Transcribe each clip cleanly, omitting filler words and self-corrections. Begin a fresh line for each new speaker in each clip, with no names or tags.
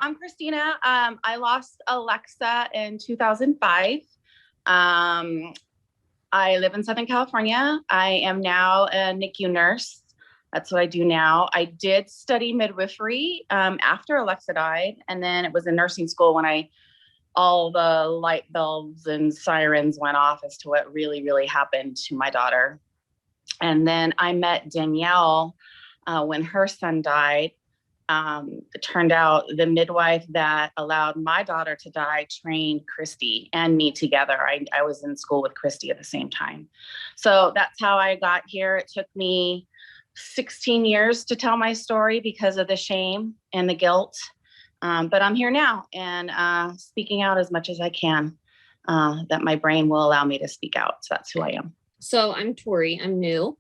I'm Christina. I lost Alexa in 2005. I live in Southern California. I am now a NICU nurse. That's what I do now. I did study midwifery after Alexa died, and then it was in nursing school when all the light bulbs and sirens went off as to what really, really happened to my daughter. And then I met Danielle when her son died. It turned out the midwife that allowed my daughter to die trained Christy and me together. I was in school with Christy at the same time. So that's how I got here. It took me 16 years to tell my story because of the shame and the guilt. But I'm here now and speaking out as much as I can, that my brain will allow me to speak out. So that's who I am.
So I'm Tori. I'm new.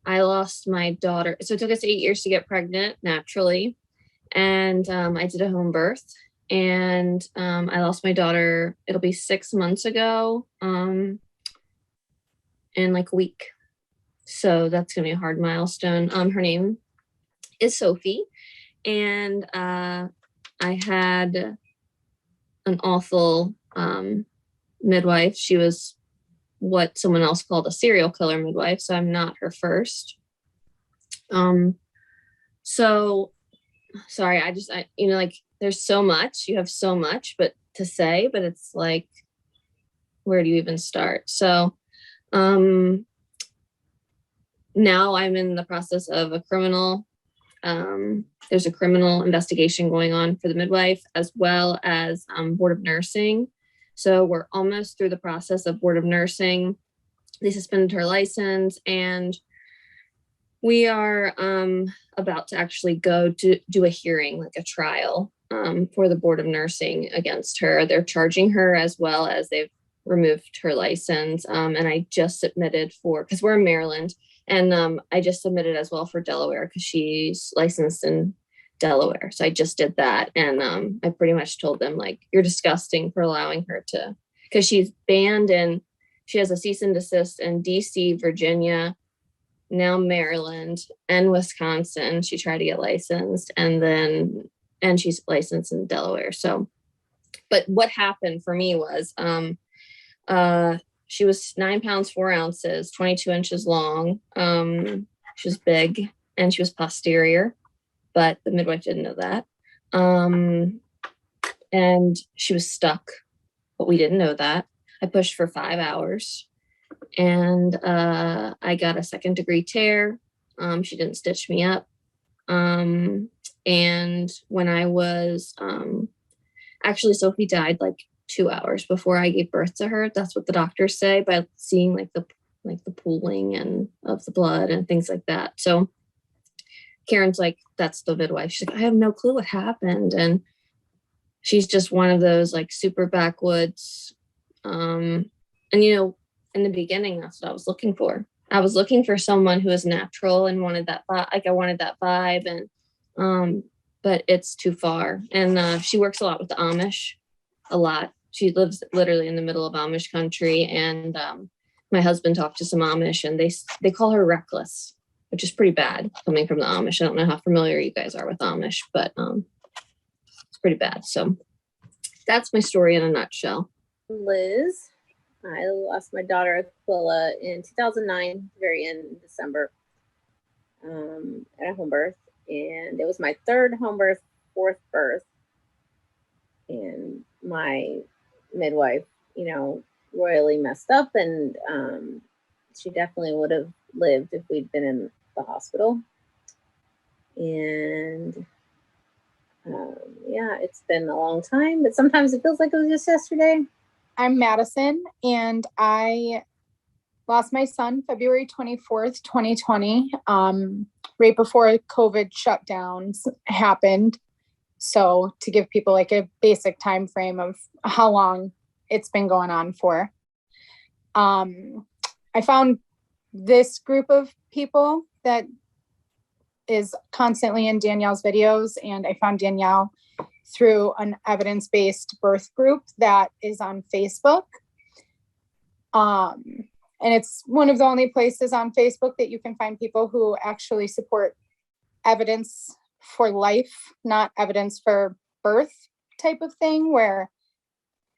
I lost my daughter. So it took us 8 years to get pregnant naturally. And I did a home birth. And I lost my daughter. It'll be 6 months ago in like a week. So that's going to be a hard milestone. Her name is Sophie. And I had an awful midwife. She was what someone else called a serial killer midwife. So I'm not her first. So sorry, like there's so much, you have so much, but to say, but it's like, where do you even start? So, now I'm in the process of there's a criminal investigation going on for the midwife as well as Board of Nursing. So we're almost through the process of Board of Nursing. They suspended her license and we are about to actually go to do a hearing, like a trial for the Board of Nursing against her. They're charging her as well as they've removed her license. And I just submitted because we're in Maryland, and I just submitted as well for Delaware because she's licensed in Delaware. So I just did that. And I pretty much told them, like, you're disgusting for allowing her to, because she's banned and she has a cease and desist in DC, Virginia, now Maryland and Wisconsin. She tried to get licensed and she's licensed in Delaware. So, but what happened for me was, she was 9 pounds, 4 ounces, 22 inches long. She was big and she was posterior, but the midwife didn't know that. And she was stuck, but we didn't know that. I pushed for 5 hours and I got a 2nd-degree tear. She didn't stitch me up. And when I was, actually Sophie died like 2 hours before I gave birth to her. That's what the doctors say by seeing like the pooling and of the blood and things like that. So Karen's like, that's the midwife. She's like, I have no clue what happened. And she's just one of those like super backwoods. And in the beginning, that's what I was looking for. I was looking for someone who was natural and wanted that vibe. Like I wanted that vibe and, but it's too far. And she works a lot with the Amish. A lot. She lives literally in the middle of Amish country, and my husband talked to some Amish, and they call her reckless, which is pretty bad coming from the Amish. I don't know how familiar you guys are with Amish, but it's pretty bad. So that's my story in a nutshell.
Liz, I lost my daughter Aquila in 2009, very end of December, at a home birth, and it was my 3rd home birth, 4th birth. And my midwife, royally messed up, and she definitely would have lived if we'd been in the hospital. And yeah, it's been a long time, but sometimes it feels like it was just yesterday.
I'm Madison, and I lost my son February 24th, 2020, right before COVID shutdowns happened. So to give people like a basic time frame of how long it's been going on for. I found this group of people that is constantly in Danielle's videos, and I found Danielle through an evidence-based birth group that is on Facebook. And it's one of the only places on Facebook that you can find people who actually support evidence for life, not evidence for birth type of thing, where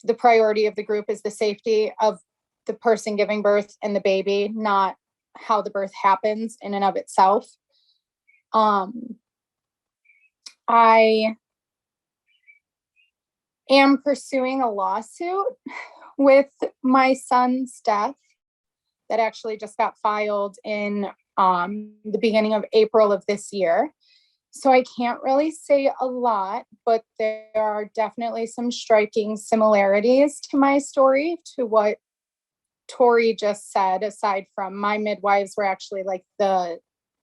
the priority of the group is the safety of the person giving birth and the baby, not how the birth happens in and of itself. I am pursuing a lawsuit with my son's death that actually just got filed in the beginning of April of this year. So I can't really say a lot, but there are definitely some striking similarities to my story, to what Tori just said. Aside from, my midwives were actually like the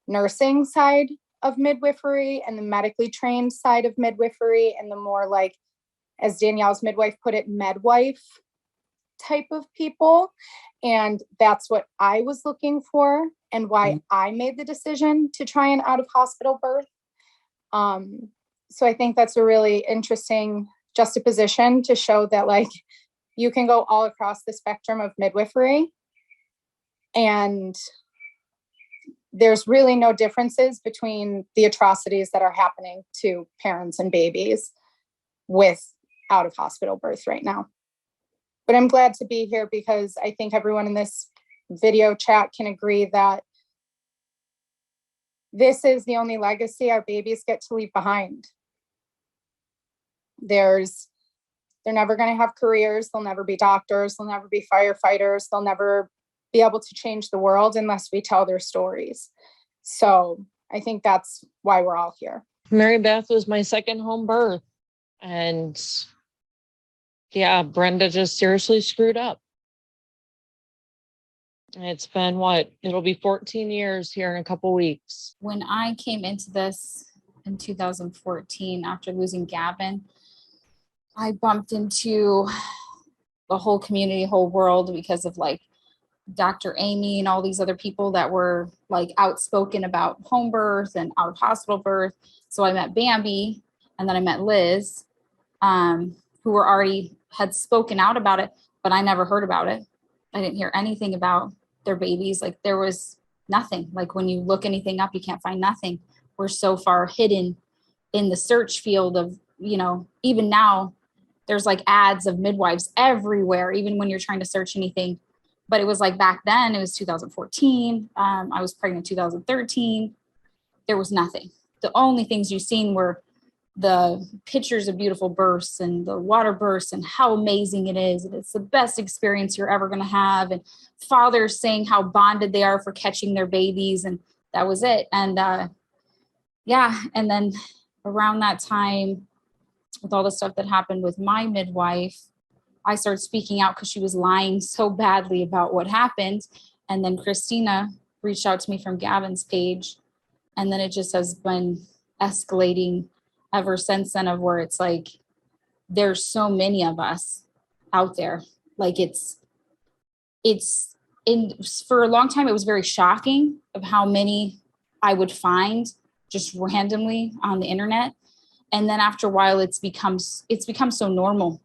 nursing side of midwifery and the medically trained side of midwifery, and the more like, as Danielle's midwife put it, medwife type of people. And that's what I was looking for, and why I made the decision to try an out of hospital birth. So I think that's a really interesting juxtaposition to show that, like, you can go all across the spectrum of midwifery, and there's really no differences between the atrocities that are happening to parents and babies with out of hospital birth right now. But I'm glad to be here, because I think everyone in this video chat can agree that this is the only legacy our babies get to leave behind. They're never going to have careers. They'll never be doctors. They'll never be firefighters. They'll never be able to change the world unless we tell their stories. So I think that's why we're all here.
Mary Beth was my second home birth. And yeah, Brenda just seriously screwed up. It's been it'll be 14 years here in a couple weeks.
When I came into this in 2014, after losing Gavin, I bumped into the whole community, whole world, because of like Dr. Amy and all these other people that were like outspoken about home birth and out of hospital birth. So I met Bambi, and then I met Liz, who had spoken out about it, but I never heard about it. I didn't hear anything about their babies. Like, there was nothing. Like, when you look anything up, you can't find nothing. We're so far hidden in the search field of, even now there's like ads of midwives everywhere, even when you're trying to search anything. But it was like, back then, it was 2014. I was pregnant in 2013. There was nothing. The only things you've seen were the pictures of beautiful births and the water births and how amazing it is. And it's the best experience you're ever going to have. And fathers saying how bonded they are for catching their babies. And that was it. And and then around that time, with all the stuff that happened with my midwife, I started speaking out because she was lying so badly about what happened. And then Christina reached out to me from Gavin's page. And then it just has been escalating ever since then, of where it's like, there's so many of us out there. Like, for a long time, it was very shocking of how many I would find just randomly on the internet. And then after a while, it's become so normal.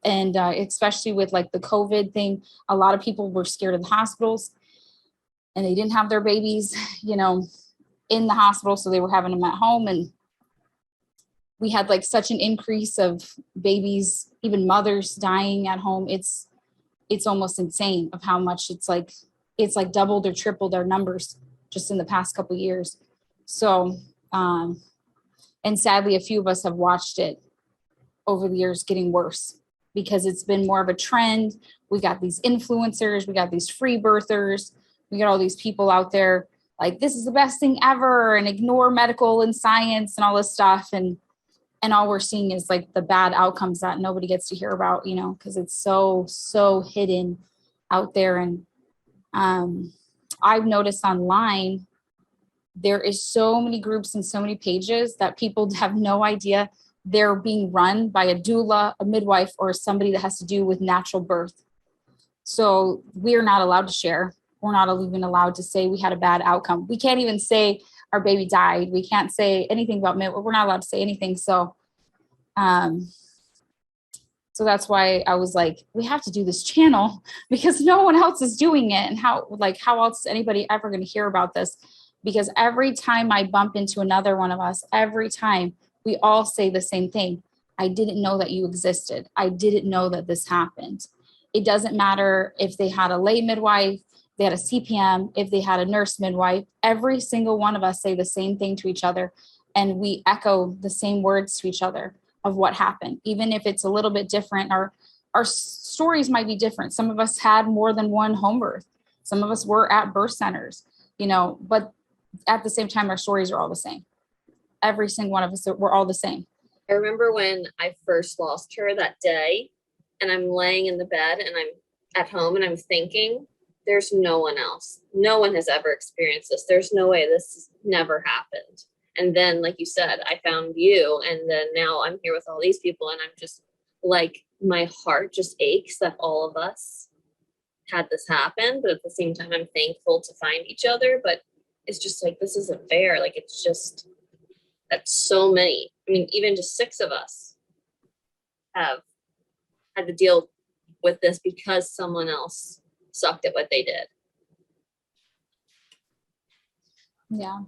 And especially with like the COVID thing, a lot of people were scared of the hospitals, and they didn't have their babies, in the hospital. So they were having them at home. And we had like such an increase of babies, even mothers dying at home. It's almost insane of how much it's like doubled or tripled their numbers just in the past couple of years. So, and sadly, a few of us have watched it over the years getting worse, because it's been more of a trend. We got these influencers, we got these free birthers, we got all these people out there like, this is the best thing ever, and ignore medical and science and all this stuff. And all we're seeing is like the bad outcomes that nobody gets to hear about, because it's so hidden out there. And I've noticed online, there is so many groups and so many pages that people have no idea they're being run by a doula, a midwife, or somebody that has to do with natural birth. So we're not allowed to share. We're not even allowed to say we had a bad outcome. We can't even say our baby died. We can't say anything about midwife. We're not allowed to say anything. So, so that's why I was like, we have to do this channel, because no one else is doing it. And how else is anybody ever going to hear about this? because every time I bump into another one of us, every time we all say the same thing. I didn't know that you existed. I didn't know that this happened. It doesn't matter if they had a lay midwife, they had a CPM, if they had a nurse midwife, every single one of us say the same thing to each other. And we echo the same words to each other of what happened, even if it's a little bit different. Our stories might be different. Some of us had more than one home birth. Some of us were at birth centers, but at the same time, our stories are all the same. Every single one of us, we're all the same.
I remember when I first lost her that day, and I'm laying in the bed and I'm at home and I'm thinking, there's no one else. No one has ever experienced this. There's no way this never happened. And then, like you said, I found you, and then now I'm here with all these people, and I'm just like, my heart just aches that all of us had this happen. But at the same time, I'm thankful to find each other. But it's just like, this isn't fair. Like, it's just that so many, I mean, even just 6 of us have had to deal with this because someone else sucked at what they did.
Yeah.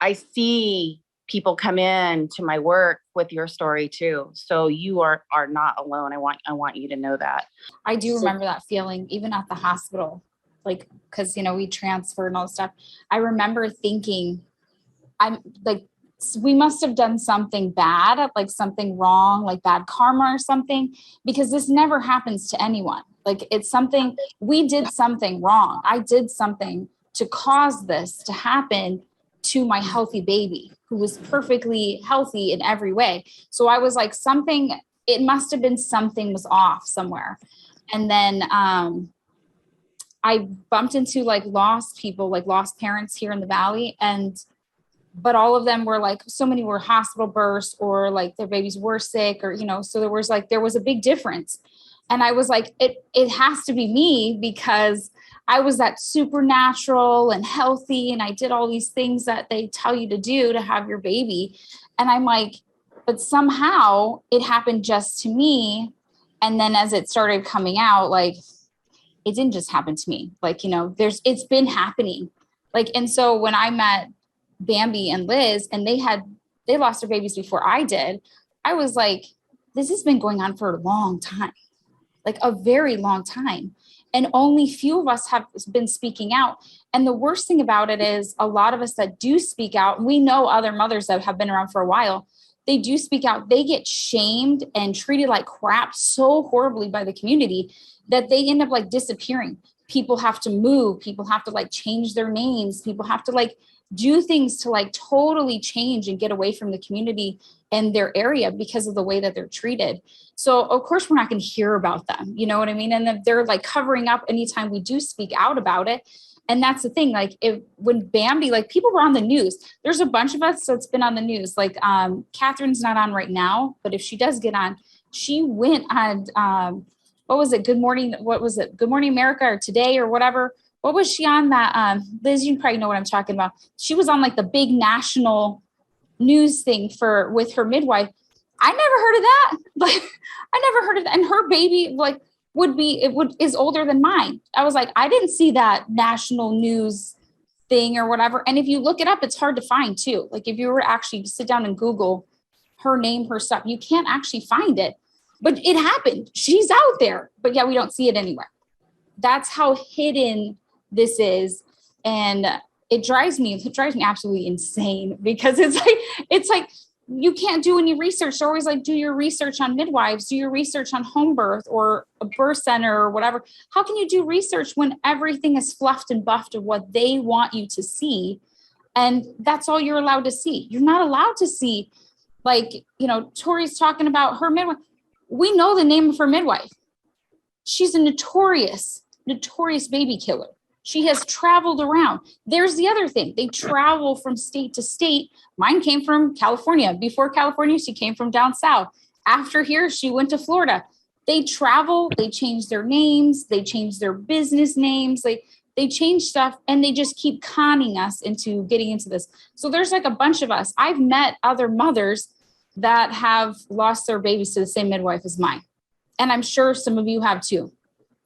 I see people come in to my work with your story too. So you are not alone. I want you to know that.
I do remember that feeling, even at the hospital, like, cause we transferred and all this stuff. I remember thinking, I'm like, we must have done something bad, like something wrong, like bad karma or something, because this never happens to anyone. Like, it's something, we did something wrong. I did something to cause this to happen to my healthy baby who was perfectly healthy in every way. So I was like, it must have been something was off somewhere. And then I bumped into like lost people, like lost parents here in the Valley. But all of them were like, so many were hospital births, or like their babies were sick, or, so there was a big difference. And I was like, it has to be me, because I was that supernatural and healthy, and I did all these things that they tell you to do to have your baby. And I'm like, but somehow it happened just to me. And then as it started coming out, like, it didn't just happen to me. Like, it's been happening. Like, and so when I met Bambi and Liz, and they lost their babies before I did, I was like, this has been going on for a long time, like a very long time. And only few of us have been speaking out. And the worst thing about it is, a lot of us that do speak out, we know other mothers that have been around for a while, they do speak out, they get shamed and treated like crap so horribly by the community that they end up like disappearing. People have to move, people have to like change their names, people have to like do things to like totally change and get away from the community and their area because of the way that they're treated. So of course we're not going to hear about them, you know what I mean? And then they're like covering up anytime we do speak out about it. And that's the thing, like when Bambi, like people were on the news, there's a bunch of us that's been on the news. Like Catherine's not on right now, but if she does get on, she went on, what was it? Good Morning America, or Today, or whatever. What was she on that? Liz, you probably know what I'm talking about. She was on like the big national news thing with her midwife. I never heard of that. Like, I never heard of that. And her baby like is older than mine. I was like, I didn't see that national news thing or whatever. And if you look it up, it's hard to find too. Like, if you were to actually sit down and Google her name, her stuff, you can't actually find it. But it happened. She's out there. But yeah, we don't see it anywhere. That's how hidden this is. And it drives me absolutely insane, because it's like you can't do any research. They're always like, do your research on midwives, do your research on home birth or a birth center or whatever. How can you do research when everything is fluffed and buffed of what they want you to see? And that's all you're allowed to see. You're not allowed to see, like, Tori's talking about her midwife. We know the name of her midwife. She's a notorious baby killer. She has traveled around. There's the other thing. They travel from state to state. Mine came from California. Before California, she came from down south. After here, she went to Florida. They travel, they change their names, they change their business names, they change stuff, and they just keep conning us into getting into this. So there's like a bunch of us. I've met other mothers that have lost their babies to the same midwife as mine. And I'm sure some of you have too.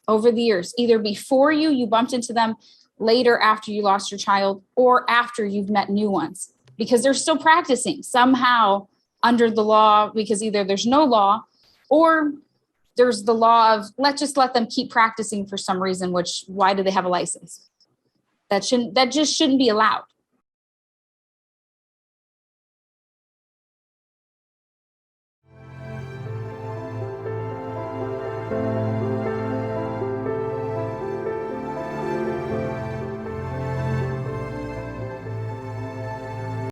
Over the years, either before you bumped into them, later after you lost your child or after you've met new ones, because they're still practicing somehow under the law, because either there's no law or there's the law of let's just let them keep practicing for some reason, which why do they have a license? That just shouldn't be allowed.